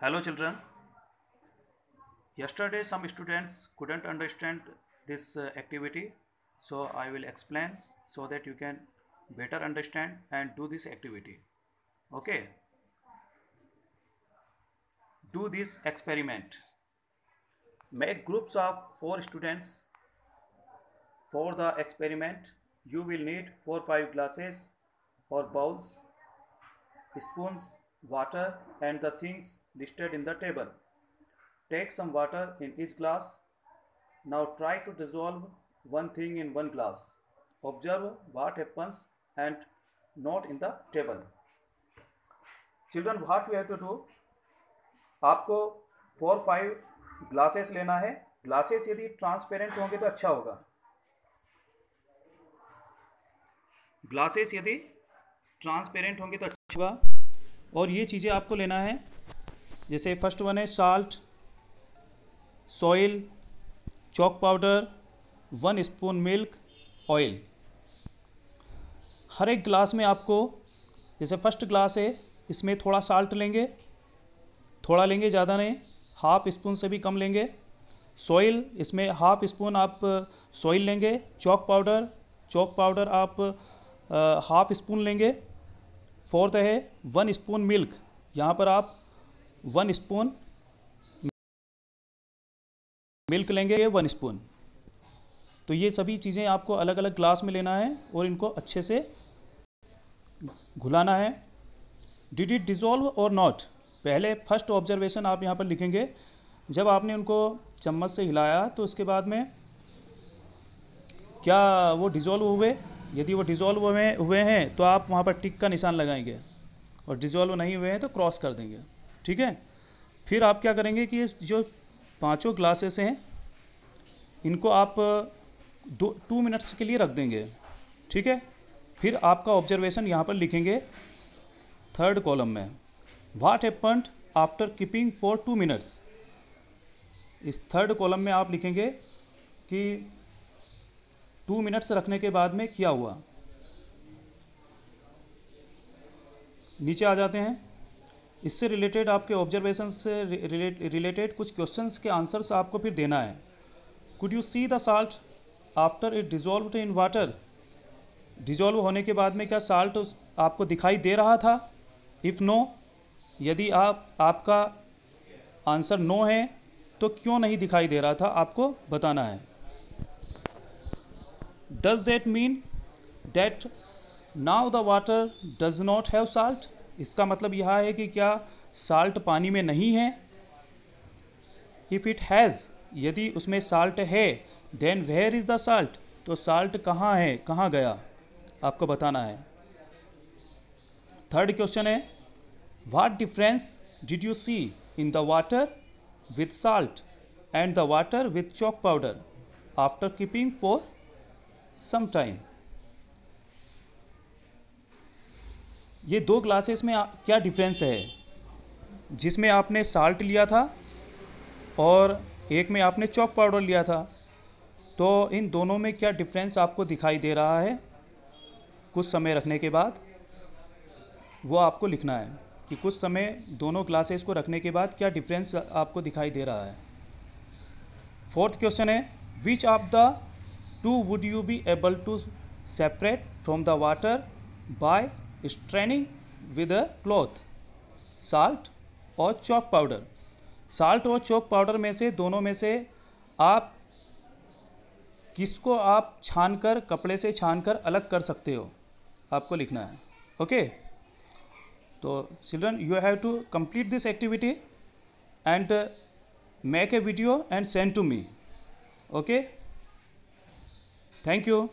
Hello children. Yesterday some students couldn't understand this activity, so I will explain so that you can better understand and do this activity. Okay, do this experiment. Make groups of 4 students. For the experiment, you will need 4-5 glasses or bowls, spoons, water and the things listed in the table. Take some water in each glass. Now try to dissolve one thing in one glass. Observe what happens and note in the table. Children, what we have to do? आपको 4-5 glasses लेना है. Glasses यदि transparent होंगे तो अच्छा होगा. Glasses यदि transparent होंगे तो अच्छा होगा. और ये चीज़ें आपको लेना है. जैसे फर्स्ट वन है salt, soil, chalk powder, 1 spoon milk, oil. हर एक ग्लास में आपको, जैसे फर्स्ट ग्लास है इसमें थोड़ा साल्ट लेंगे, थोड़ा लेंगे, ज़्यादा नहीं, हाफ स्पून से भी कम लेंगे. सॉइल, इसमें हाफ स्पून आप सॉइल लेंगे. चॉक पाउडर आप हाफ स्पून लेंगे. फोर्थ है 1 स्पून मिल्क, यहाँ पर आप 1 स्पून मिल्क लेंगे, 1 स्पून. तो ये सभी चीज़ें आपको अलग अलग ग्लास में लेना है और इनको अच्छे से घुलाना है. डिड इट डिज़ोल्व और नॉट? पहले फर्स्ट ऑब्जर्वेशन आप यहाँ पर लिखेंगे. जब आपने उनको चम्मच से हिलाया तो उसके बाद में क्या वो डिज़ोल्व हुए? यदि वो डिज़ोल्व हुए हैं तो आप वहाँ पर टिक का निशान लगाएंगे, और डिज़ोल्व नहीं हुए हैं तो क्रॉस कर देंगे. ठीक है. फिर आप क्या करेंगे कि जो 5 ग्लासेस हैं इनको आप 2 मिनट्स के लिए रख देंगे. ठीक है. फिर आपका ऑब्जर्वेशन यहाँ पर लिखेंगे थर्ड कॉलम में. What happened after keeping for 2 minutes. इस थर्ड कॉलम में आप लिखेंगे कि 2 मिनट्स रखने के बाद में क्या हुआ. नीचे आ जाते हैं. इससे रिलेटेड आपके ऑब्जर्वेशन से रिलेटेड कुछ क्वेश्चंस के आंसर्स आपको फिर देना है. Could you see the salt after it dissolved in water. Dissolve होने के बाद में क्या साल्ट आपको दिखाई दे रहा था? इफ़ नो, यदि आपका आंसर नो है तो क्यों नहीं दिखाई दे रहा था आपको बताना है. Does that mean that now the water does not have salt. इसका मतलब यह है कि क्या साल्ट पानी में नहीं है. इफ़ इट हैज़, यदि उसमें साल्ट है, then where is the salt. तो साल्ट कहाँ है, कहाँ गया, आपको बताना है. थर्ड क्वेश्चन है what difference did you see in the water with salt and the water with chalk powder after keeping for some time. ये 2 ग्लासेस में क्या डिफरेंस है. जिसमें आपने साल्ट लिया था और एक में आपने चॉक पाउडर लिया था, तो इन दोनों में क्या डिफरेंस आपको दिखाई दे रहा है कुछ समय रखने के बाद, वो आपको लिखना है कि कुछ समय दोनों ग्लासेस को रखने के बाद क्या डिफरेंस आपको दिखाई दे रहा है. फोर्थ क्वेश्चन है which of the 2 would you be able to separate from the water by straining with a cloth, salt और चॉक पाउडर. साल्ट और चॉक पाउडर में से, दोनों में से आप किसको आप छानकर, कपड़े से छानकर अलग कर सकते हो, आपको लिखना है. ओके. तो children, you have to complete this activity and make a video and send to me. Okay. Thank you.